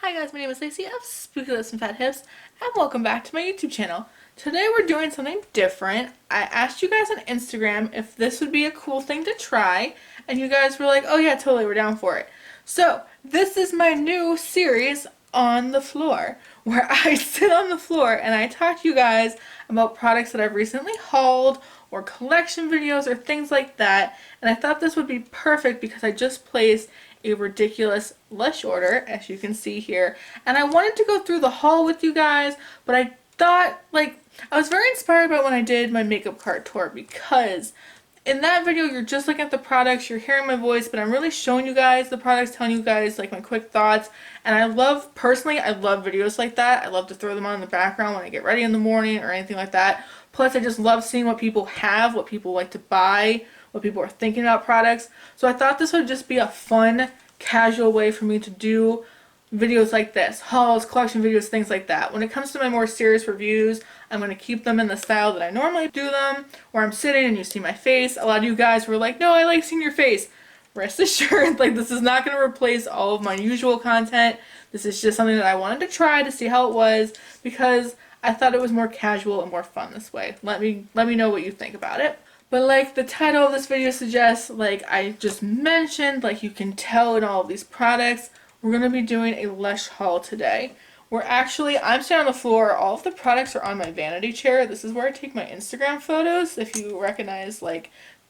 Hi guys, my name is Lacey of Spooky Lips and Fat Hips, and welcome back to my YouTube channel. Today we're doing something different. I asked you guys on Instagram if this would be a cool thing to try, and you guys were like, oh yeah, totally, we're down for it. So, this is my new series on the floor, where I sit on the floor and I talk to you guys about products that I've recently hauled, or collection videos, or things like that, and I thought this would be perfect because I just placed a ridiculous Lush order, as you can see here, and I wanted to go through the haul with you guys, but I thought, I was very inspired by when I did my makeup cart tour, because in that video you're just looking at the products, you're hearing my voice, but I'm really showing you guys the products, telling you guys my quick thoughts, and I love videos like that. I love to throw them on in the background when I get ready in the morning or anything like that. Plus I just love seeing what people have, what people like to buy, what people are thinking about products. So I thought this would just be a fun, casual way for me to do videos like this. Hauls, collection videos, things like that. When it comes to my more serious reviews, I'm going to keep them in the style that I normally do them, where I'm sitting and you see my face. A lot of you guys were like, no, I like seeing your face. Rest assured, this is not going to replace all of my usual content. This is just something that I wanted to try to see how it was, because I thought it was more casual and more fun this way. Let me know what you think about it. But like the title of this video suggests, like I just mentioned, like you can tell in all of these products, we're going to be doing a Lush haul today. I'm sitting on the floor, all of the products are on my vanity chair. This is where I take my Instagram photos. If you recognize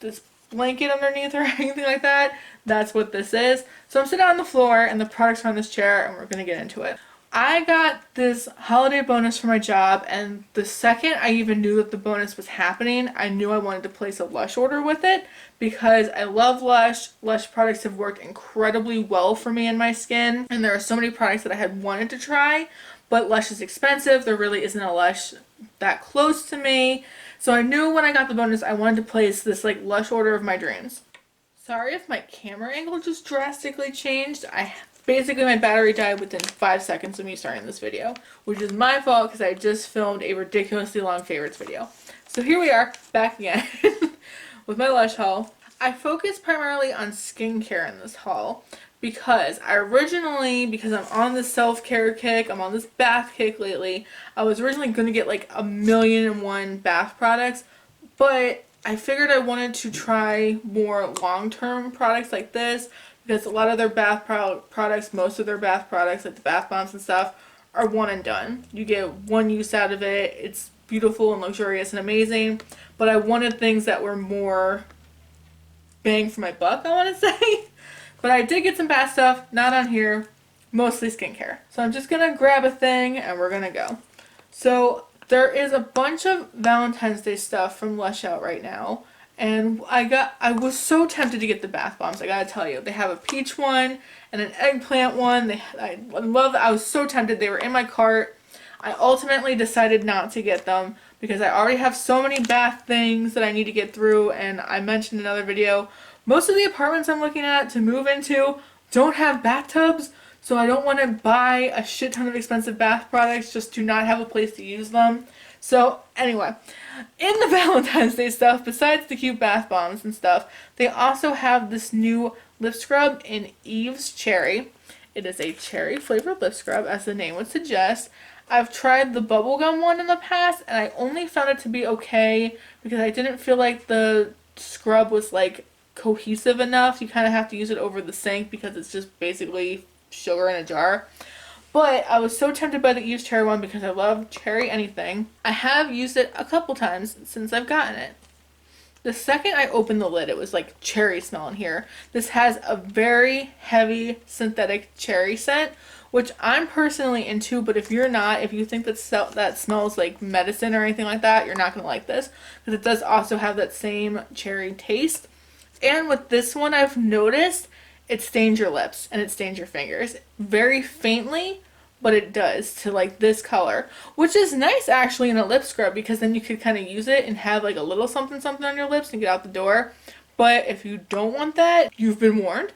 this blanket underneath or anything like that, that's what this is. So I'm sitting on the floor and the products are on this chair, and we're going to get into it. I got this holiday bonus for my job, and the second I even knew that the bonus was happening, I knew I wanted to place a Lush order with it, because I love Lush. Lush products have worked incredibly well for me and my skin, and there are so many products that I had wanted to try, but Lush is expensive. There really isn't a Lush that close to me, so I knew when I got the bonus I wanted to place this Lush order of my dreams. Sorry if my camera angle just drastically changed. Basically, my battery died within 5 seconds of me starting this video, which is my fault because I just filmed a ridiculously long favorites video. So here we are, back again, with my Lush haul. I focused primarily on skincare in this haul because because I'm on this self-care kick, I'm on this bath kick lately, I was originally going to get 1,000,001 bath products, but I figured I wanted to try more long-term products like this, because a lot of their bath products, most of their bath products, like the bath bombs and stuff, are one and done. You get one use out of it. It's beautiful and luxurious and amazing, but I wanted things that were more bang for my buck, I want to say. But I did get some bath stuff, not on here, mostly skincare. So I'm just going to grab a thing and we're going to go. So there is a bunch of Valentine's Day stuff from Lush out right now. And I was so tempted to get the bath bombs, I gotta tell you. They have a peach one and an eggplant one. I was so tempted. They were in my cart. I ultimately decided not to get them because I already have so many bath things that I need to get through, and I mentioned in another video, most of the apartments I'm looking at to move into don't have bathtubs, so I don't want to buy a shit ton of expensive bath products just to not have a place to use them. So anyway, in the Valentine's Day stuff, besides the cute bath bombs and stuff, they also have this new lip scrub in Eve's Cherry. It is a cherry flavored lip scrub, as the name would suggest. I've tried the bubblegum one in the past, and I only found it to be okay because I didn't feel like the scrub was cohesive enough. You kind of have to use it over the sink because it's just basically sugar in a jar. But I was so tempted by the Eve's Cherry one because I love cherry anything. I have used it a couple times since I've gotten it. The second I opened the lid, it was cherry smell in here. This has a very heavy synthetic cherry scent, which I'm personally into, but if you're not, if you think that smells like medicine or anything like that, you're not going to like this, because it does also have that same cherry taste. And with this one, I've noticed it stains your lips and it stains your fingers very faintly, but it does to this color, which is nice actually in a lip scrub, because then you could kind of use it and have a little something on your lips and get out the door. But if you don't want that, you've been warned.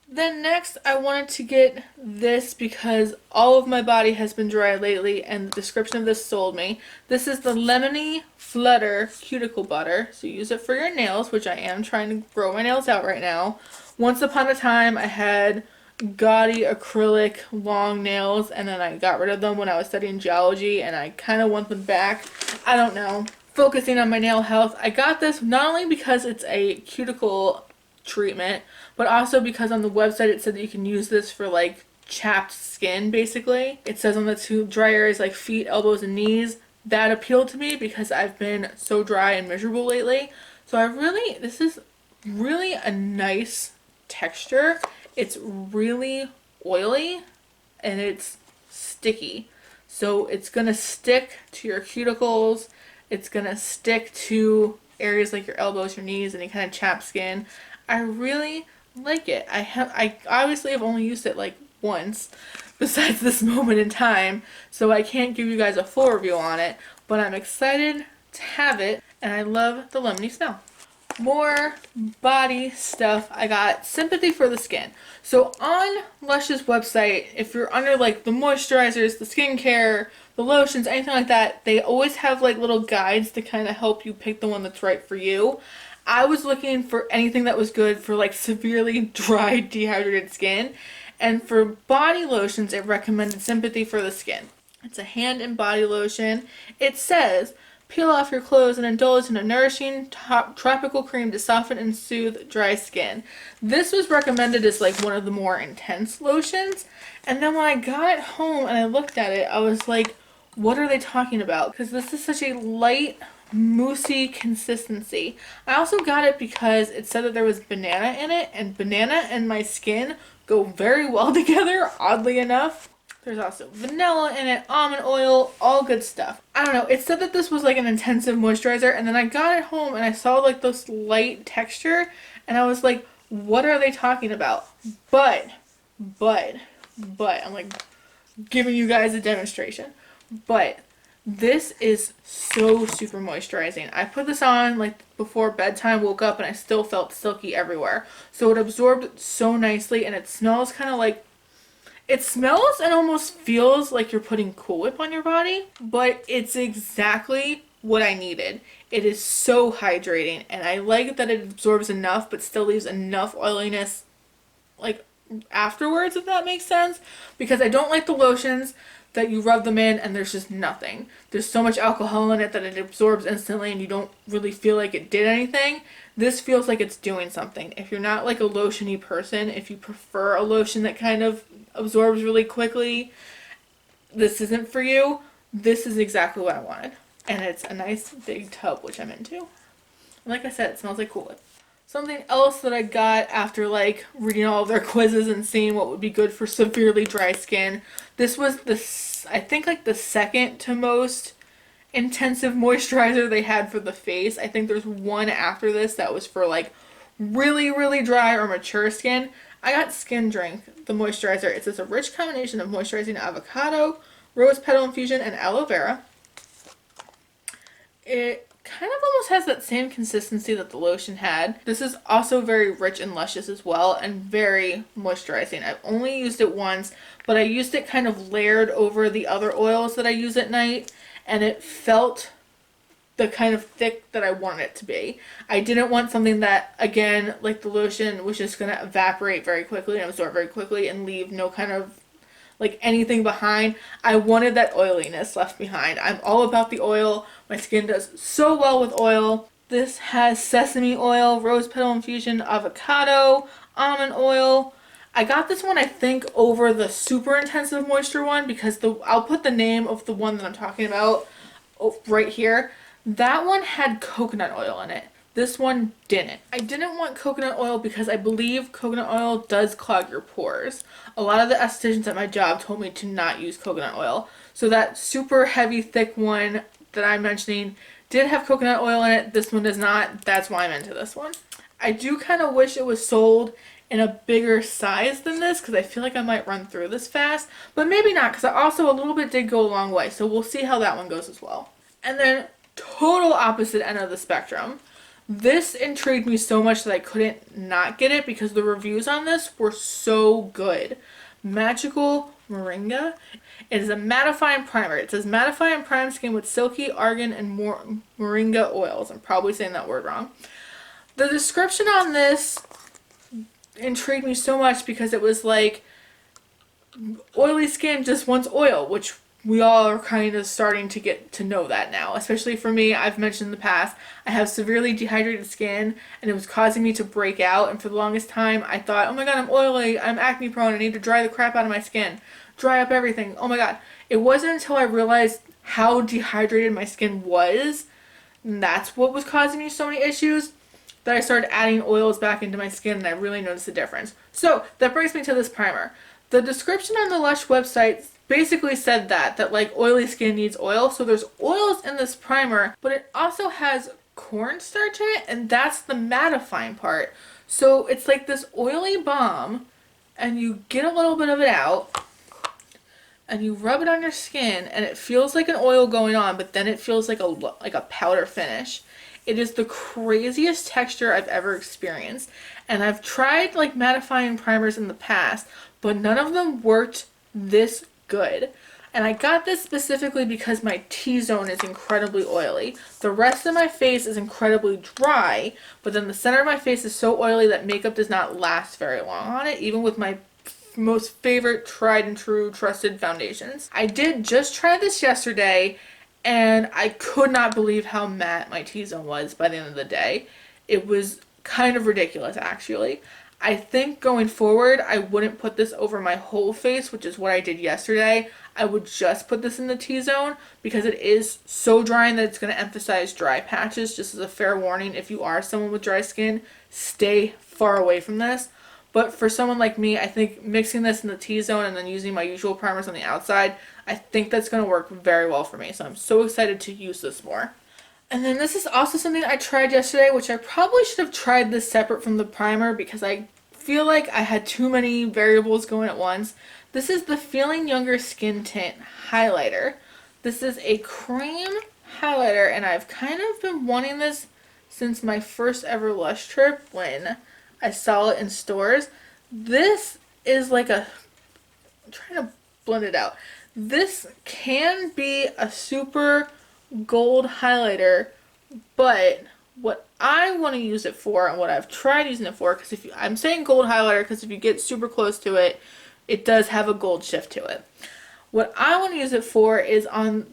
Then next I wanted to get this because all of my body has been dry lately and the description of this sold me. This is the Lemony Flutter Cuticle Butter. So you use it for your nails, which I am trying to grow my nails out right now. Once upon a time I had gaudy acrylic long nails, and then I got rid of them when I was studying geology, and I kind of want them back. I don't know. Focusing on my nail health, I got this not only because it's a cuticle treatment, but also because on the website it said that you can use this for like chapped skin, basically. It says on the two dry areas like feet, elbows, and knees. That appealed to me because I've been so dry and miserable lately. So this is really a nice texture. It's really oily and it's sticky. So it's gonna stick to your cuticles. It's gonna stick to areas like your elbows, your knees, any kind of chapped skin. I really like it. I obviously have only used it like once besides this moment in time, so I can't give you guys a full review on it, but I'm excited to have it, and I love the lemony smell. More body stuff. I got Sympathy for the Skin. So on Lush's website, if you're under like the moisturizers, the skincare, the lotions, anything like that, they always have like little guides to kind of help you pick the one that's right for you. I was looking for anything that was good for like severely dry, dehydrated skin. And for body lotions, it recommended Sympathy for the Skin. It's a hand and body lotion. It says, peel off your clothes and indulge in a nourishing tropical cream to soften and soothe dry skin. This was recommended as like one of the more intense lotions. And then when I got it home and I looked at it, I was like, what are they talking about? Because this is such a light, moussey consistency. I also got it because it said that there was banana in it, and banana and my skin go very well together, oddly enough. There's also vanilla in it, almond oil, all good stuff. I don't know, it said that this was like an intensive moisturizer, and then I got it home and I saw like this light texture, and I was like, what are they talking about? But, I'm like giving you guys a demonstration. But this is so super moisturizing. I put this on like before bedtime, woke up, and I still felt silky everywhere. So it absorbed so nicely, and it smells kind of like, it smells and almost feels like you're putting Cool Whip on your body, but it's exactly what I needed. It is so hydrating, and I like that it absorbs enough but still leaves enough oiliness like afterwards, if that makes sense, because I don't like the lotions that you rub them in and there's just nothing. There's so much alcohol in it that it absorbs instantly and you don't really feel like it did anything. This feels like it's doing something. If you're not like a lotion-y person, if you prefer a lotion that kind of absorbs really quickly, this isn't for you. This is exactly what I wanted. And it's a nice big tub, which I'm into. Like I said, it smells like Cool Whip. Something else that I got after like reading all of their quizzes and seeing what would be good for severely dry skin. This was I think like the second to most intensive moisturizer they had for the face. I think there's one after this that was for like really, really dry or mature skin. I got Skin Drink, the moisturizer. It says a rich combination of moisturizing avocado, rose petal infusion, and aloe vera. It kind of almost has that same consistency that the lotion had. This is also very rich and luscious as well, and very moisturizing. I've only used it once, but I used it kind of layered over the other oils that I use at night, and it felt the kind of thick that I want it to be. I didn't want something that, again, like the lotion, was just going to evaporate very quickly and absorb very quickly and leave no kind of like anything behind. I wanted that oiliness left behind. I'm all about the oil. My skin does so well with oil. This has sesame oil, rose petal infusion, avocado, almond oil. I got this one, I think, over the super intensive moisture one because I'll put the name of the one that I'm talking about right here. That one had coconut oil in it. This one didn't. I didn't want coconut oil because I believe coconut oil does clog your pores. A lot of the estheticians at my job told me to not use coconut oil. So that super heavy, thick one that I'm mentioning did have coconut oil in it. This one does not. That's why I'm into this one. I do kind of wish it was sold in a bigger size than this because I feel like I might run through this fast. But maybe not, because I also a little bit did go a long way. So we'll see how that one goes as well. And then total opposite end of the spectrum. This intrigued me so much that I couldn't not get it because the reviews on this were so good. Magical Moringa. It is a mattifying primer. It says mattify and prime skin with silky argan and moringa oils. I'm probably saying that word wrong. The description on this intrigued me so much because it was like oily skin just wants oil, which we all are kind of starting to get to know that now. Especially for me, I've mentioned in the past, I have severely dehydrated skin and it was causing me to break out. And for the longest time, I thought, oh my god, I'm oily, I'm acne prone, I need to dry the crap out of my skin, dry up everything. Oh my god. It wasn't until I realized how dehydrated my skin was, and that's what was causing me so many issues, that I started adding oils back into my skin and I really noticed the difference. So that brings me to this primer. The description on the Lush website basically said that like oily skin needs oil. So there's oils in this primer, but it also has cornstarch in it, and that's the mattifying part. So it's like this oily balm, and you get a little bit of it out, and you rub it on your skin, and it feels like an oil going on, but then it feels like a powder finish. It is the craziest texture I've ever experienced. And I've tried like mattifying primers in the past, but none of them worked this good. And I got this specifically because my T-zone is incredibly oily. The rest of my face is incredibly dry, but then the center of my face is so oily that makeup does not last very long on it, even with my most favorite tried and true trusted foundations. I did just try this yesterday, and I could not believe how matte my T-zone was by the end of the day. It was kind of ridiculous, actually. I think going forward, I wouldn't put this over my whole face, which is what I did yesterday. I would just put this in the T-zone because it is so drying that it's going to emphasize dry patches. Just as a fair warning, if you are someone with dry skin, stay far away from this. But for someone like me, I think mixing this in the T-zone and then using my usual primers on the outside, I think that's going to work very well for me. So I'm so excited to use this more. And then this is also something I tried yesterday, which I probably should have tried this separate from the primer because I feel like I had too many variables going at once. This is the Feeling Younger Skin Tint Highlighter. This is a cream highlighter, and I've kind of been wanting this since my first ever Lush trip when I saw it in stores. This is like I'm trying to blend it out. This can be a super gold highlighter, but what I want to use it for and what I've tried using it for, because I'm saying gold highlighter because if you get super close to it, it does have a gold shift to it. What I want to use it for is on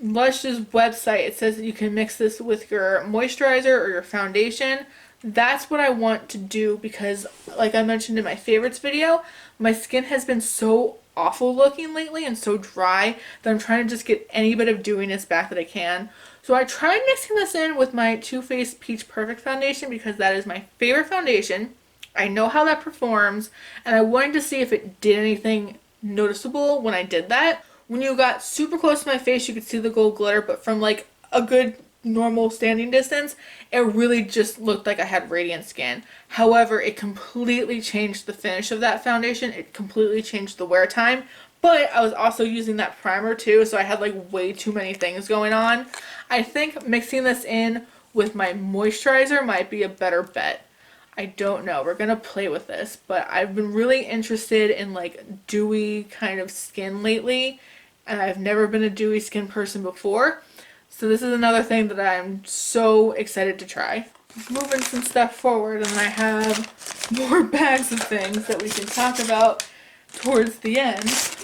Lush's website. It says that you can mix this with your moisturizer or your foundation. That's what I want to do because, like I mentioned in my favorites video, my skin has been so awful looking lately and so dry that I'm trying to just get any bit of dewiness back that I can. So I tried mixing this in with my Too Faced Peach Perfect foundation because that is my favorite foundation. I know how that performs, and I wanted to see if it did anything noticeable when I did that. When you got super close to my face, you could see the gold glitter, but from like a good normal standing distance, it really just looked like I had radiant skin. However, it completely changed the finish of that foundation. It completely changed the wear time, but I was also using that primer too, so I had like way too many things going on. I think mixing this in with my moisturizer might be a better bet. I don't know. We're gonna play with this, but I've been really interested in like dewy kind of skin lately, and I've never been a dewy skin person before. So this is another thing that I'm so excited to try. Moving some stuff forward, and I have more bags of things that we can talk about towards the end.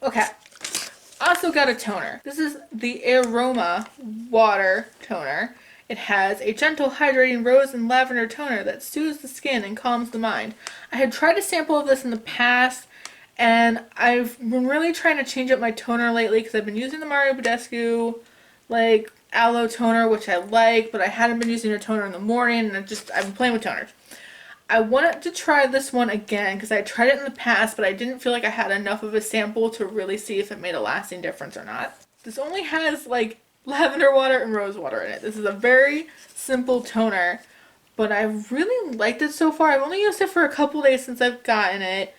Okay. Also got a toner. This is the Roma water toner. It has a gentle hydrating rose and lavender toner that soothes the skin and calms the mind. I had tried a sample of this in the past, and I've been really trying to change up my toner lately because I've been using the Mario Badescu like aloe toner, which I like, but I hadn't been using a toner in the morning, and I've been playing with toners. I wanted to try this one again because I tried it in the past, but I didn't feel like I had enough of a sample to really see if it made a lasting difference or not. This only has like lavender water and rose water in it. This is a very simple toner, but I've really liked it so far. I've only used it for a couple days since I've gotten it.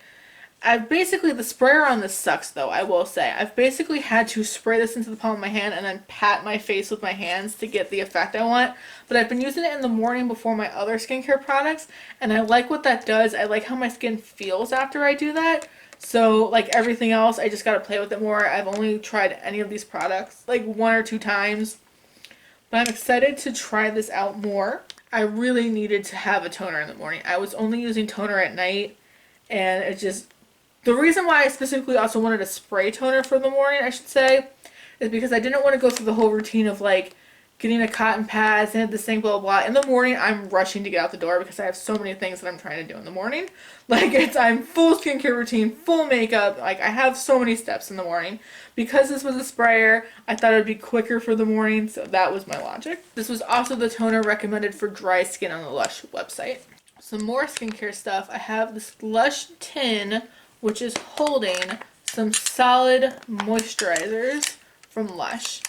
The sprayer on this sucks though, I will say. I've basically had to spray this into the palm of my hand and then pat my face with my hands to get the effect I want. But I've been using it in the morning before my other skincare products, and I like what that does. I like how my skin feels after I do that. So like everything else, I just gotta play with it more. I've only tried any of these products like 1 or 2 times, but I'm excited to try this out more. I really needed to have a toner in the morning. I was only using toner at night, and it just, the reason why I specifically also wanted a spray toner for the morning, I should say, is because I didn't want to go through the whole routine of like getting a cotton pad, sand at the sink, blah, blah, blah. In the morning, I'm rushing to get out the door because I have so many things that I'm trying to do in the morning. Like, I'm full skincare routine, full makeup. Like, I have so many steps in the morning. Because this was a sprayer, I thought it would be quicker for the morning, so that was my logic. This was also the toner recommended for dry skin on the Lush website. Some more skincare stuff. I have this Lush Tin, which is holding some solid moisturizers from Lush.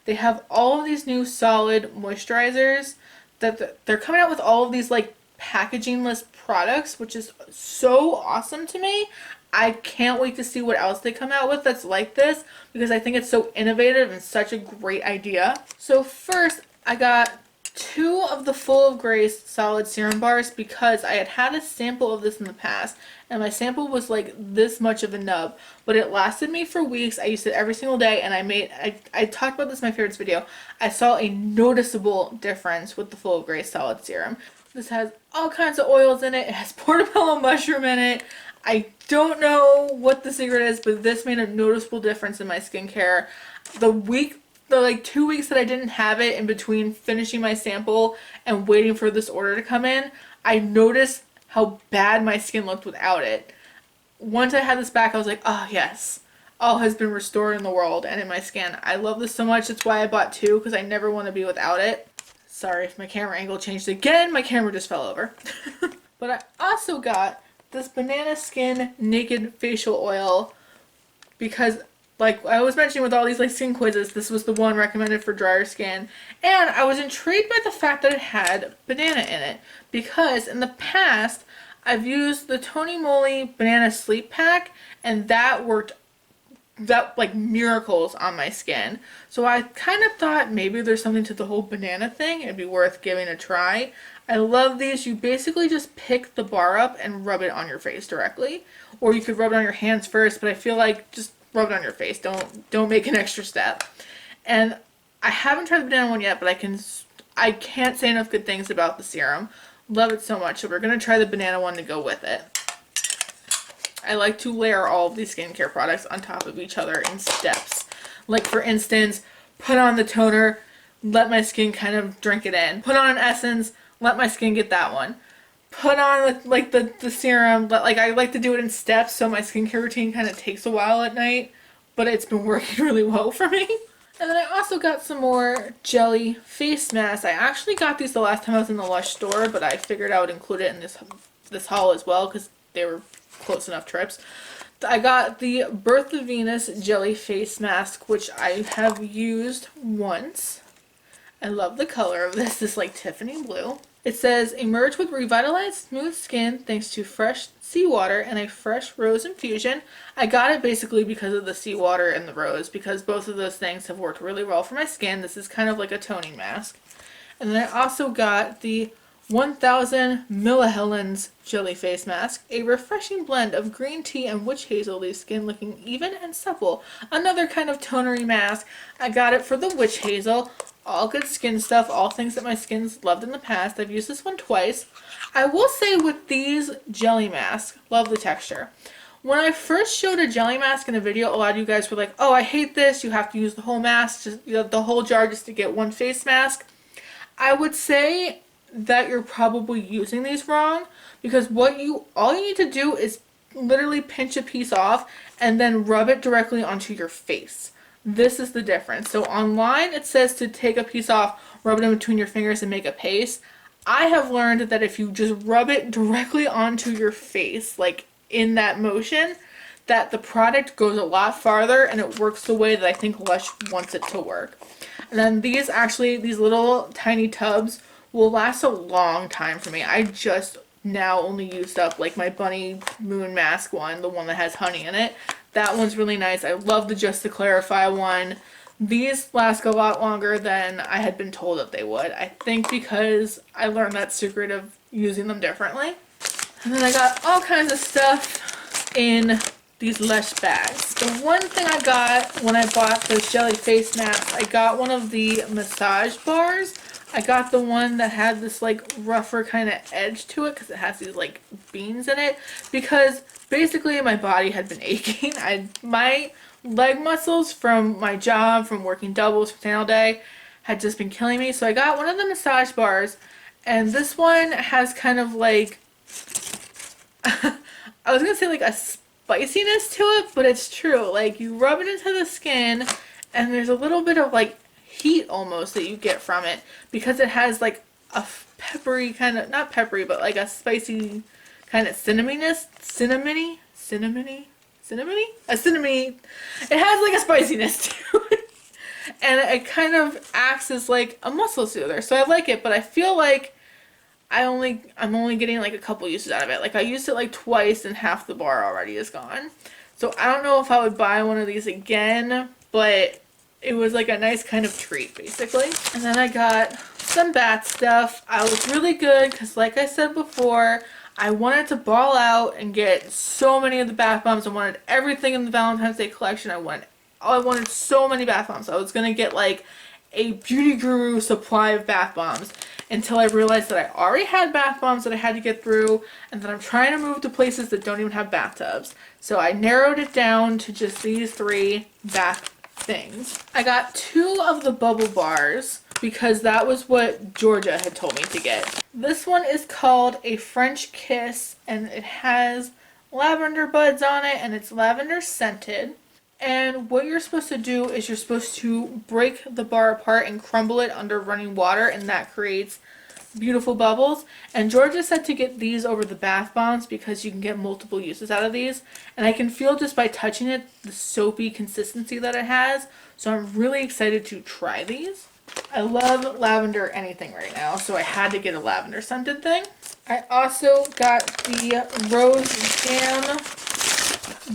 They have all of these new solid moisturizers that they're coming out with all of these like packaging-less products, which is so awesome to me. I can't wait to see what else they come out with that's like this because I think it's so innovative and such a great idea. So first, I got 2 of the Full of Grace solid serum bars because I had a sample of this in the past, and my sample was like this much of a nub, but it lasted me for weeks. I used it every single day, and I talked about this in my favorites video. I saw a noticeable difference with the Full of Grace solid serum. This has all kinds of oils in it. It has portobello mushroom in it. I don't know what the secret is, but this made a noticeable difference in my skincare. The like 2 weeks that I didn't have it in between finishing my sample and waiting for this order to come in, I noticed how bad my skin looked without it. Once I had this back, I was like, oh yes, all has been restored in the world and in my skin. I love this so much. That's why I bought 2, because I never want to be without it. Sorry if my camera angle changed again. My camera just fell over. But I also got this Banana Skin Naked Facial Oil because, like I was mentioning with all these like skin quizzes, this was the one recommended for drier skin. And I was intrigued by the fact that it had banana in it because in the past I've used the Tony Moly Banana Sleep Pack and that worked like miracles on my skin. So I kind of thought maybe there's something to the whole banana thing. It'd be worth giving a try. I love these. You basically just pick the bar up and rub it on your face directly. Or you could rub it on your hands first, but I feel like just rub it on your face. Don't make an extra step. And I haven't tried the banana one yet, but I can't say enough good things about the serum. Love it so much. So we're going to try the banana one to go with it. I like to layer all of these skincare products on top of each other in steps. Like for instance, put on the toner, let my skin kind of drink it in. Put on an essence, let my skin get that one. Put on like the serum, but like I like to do it in steps so my skincare routine kind of takes a while at night, but it's been working really well for me. And then I also got some more jelly face masks. I actually got these the last time I was in the Lush store, but I figured I would include it in this haul as well because they were close enough trips. I got the Birth of Venus Jelly Face Mask, which I have used once. I love the color of this like Tiffany blue. It says, emerge with revitalized smooth skin thanks to fresh seawater and a fresh rose infusion. I got it basically because of the seawater and the rose, because both of those things have worked really well for my skin. This is kind of like a toning mask. And then I also got the 1000 Millihelens Jelly Face Mask, a refreshing blend of green tea and witch hazel leaves skin looking even and supple. Another kind of tonery mask. I got it for the witch hazel. All good skin stuff, all things that my skin's loved in the past. I've used this one twice. I will say with these jelly masks, love the texture. When I first showed a jelly mask in a video, a lot of you guys were like, oh, I hate this. You have to use the whole mask, just, the whole jar just to get one face mask. I would say that you're probably using these wrong because all you need to do is literally pinch a piece off and then rub it directly onto your face. This is the difference. So online it says to take a piece off, rub it in between your fingers and make a paste. I have learned that if you just rub it directly onto your face, like in that motion, that the product goes a lot farther and it works the way that I think Lush wants it to work. And then these little tiny tubs will last a long time for me. I just now only used up like my Bunny Moon Mask one, the one that has honey in it. That one's really nice. I love the Just to Clarify one. These last a lot longer than I had been told that they would. I think because I learned that secret of using them differently. And then I got all kinds of stuff in these Lush bags. The one thing I got when I bought those jelly face masks, I got one of the massage bars. I got the one that had this like rougher kind of edge to it because it has these like beans in it, because basically my body had been aching. My leg muscles from my job, from working doubles, from all day, had just been killing me. So I got one of the massage bars, and this one has kind of like I was gonna say like a spiciness to it, but it's true. Like you rub it into the skin and there's a little bit of like heat almost that you get from it because it has like a peppery kind of, not peppery, but like a spicy kind of cinnaminess, cinnamony, a cinnamony. It has like a spiciness to it. And it kind of acts as like a muscle soother. So I like it, but I feel like I'm only getting like a couple uses out of it. Like I used it like twice and half the bar already is gone. So I don't know if I would buy one of these again, but it was like a nice kind of treat basically. And then I got some bath stuff. I was really good because like I said before, I wanted to ball out and get so many of the bath bombs. I wanted everything in the Valentine's Day collection. I wanted so many bath bombs. I was gonna get like a beauty guru supply of bath bombs until I realized that I already had bath bombs that I had to get through, and that I'm trying to move to places that don't even have bathtubs. So I narrowed it down to just these 3 bath things. I got 2 of the bubble bars because that was what Georgia had told me to get. This one is called a French Kiss, and it has lavender buds on it, and it's lavender scented. And what you're supposed to do is you're supposed to break the bar apart and crumble it under running water, and that creates beautiful bubbles. And Georgia said to get these over the bath bombs because you can get multiple uses out of these. And I can feel just by touching it the soapy consistency that it has. So I'm really excited to try these. I love lavender anything right now, so I had to get a lavender scented thing. I also got the Rose Jam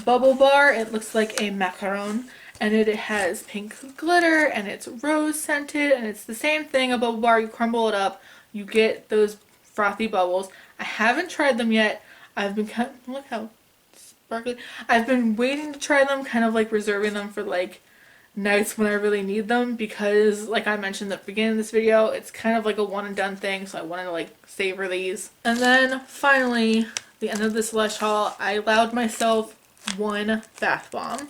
bubble bar. It looks like a macaron, and it has pink glitter, and it's rose scented, and it's the same thing, a bubble bar. You crumble it up, you get those frothy bubbles. I haven't tried them yet. I've been look how sparkly. I've been waiting to try them, kind of like reserving them for like nights when I really need them, because like I mentioned at the beginning of this video, it's kind of like a one and done thing, so I wanted to like savor these. And then finally, the end of this Lush haul, I allowed myself 1 bath bomb.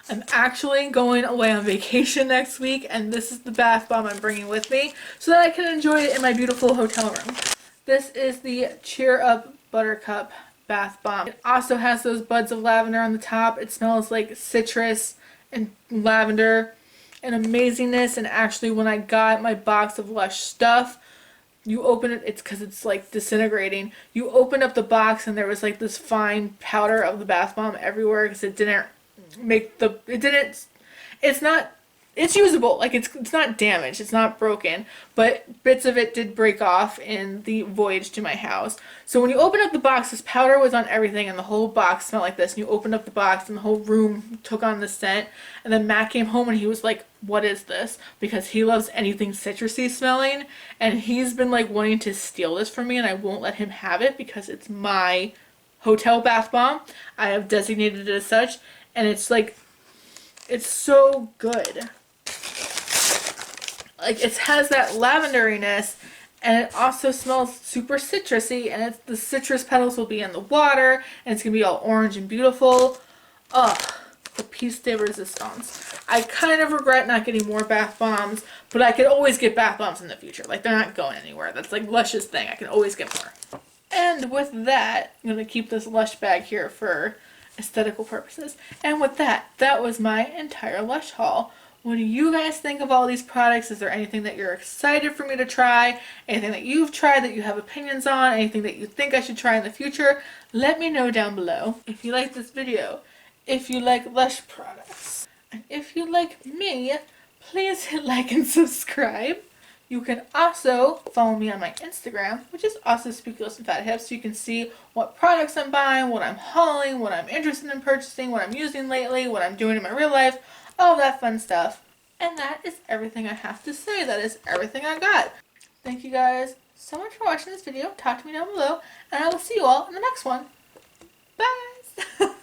I'm actually going away on vacation next week, and this is the bath bomb I'm bringing with me so that I can enjoy it in my beautiful hotel room. This is the Cheer Up Buttercup bath bomb. It also has those buds of lavender on the top. It smells like citrus and lavender and amazingness. And actually, when I got my box of Lush stuff, you open it, it's because it's like disintegrating. You open up the box and there was like this fine powder of the bath bomb everywhere because it didn't make the, it's usable. Like it's not damaged, it's not broken, but bits of it did break off in the voyage to my house. So when you open up the box, this powder was on everything and the whole box smelled like this. And you opened up the box and the whole room took on the scent. And then Matt came home and he was like, "What is this?" Because he loves anything citrusy smelling, and he's been like wanting to steal this from me, and I won't let him have it because it's my hotel bath bomb. I have designated it as such, and it's like, it's so good. Like it has that lavenderiness, and it also smells super citrusy, and the citrus petals will be in the water, and it's gonna be all orange and beautiful. Ugh, the piece de resistance. I kind of regret not getting more bath bombs, but I could always get bath bombs in the future. Like they're not going anywhere. That's like Lush's thing. I can always get more. And with that, I'm gonna keep this Lush bag here for aesthetical purposes. And with that, that was my entire Lush haul. What do you guys think of all these products? Is there anything that you're excited for me to try? Anything that you've tried that you have opinions on? Anything that you think I should try in the future? Let me know down below. If you like this video, if you like Lush products, and if you like me, please hit like and subscribe. You can also follow me on my Instagram, which is also Speakless and Fat Hips, so you can see what products I'm buying, what I'm hauling, what I'm interested in purchasing, what I'm using lately, what I'm doing in my real life, all that fun stuff. And that is everything I have to say. That is everything I got. Thank you guys so much for watching this video. Talk to me down below, and I will see you all in the next one. Bye!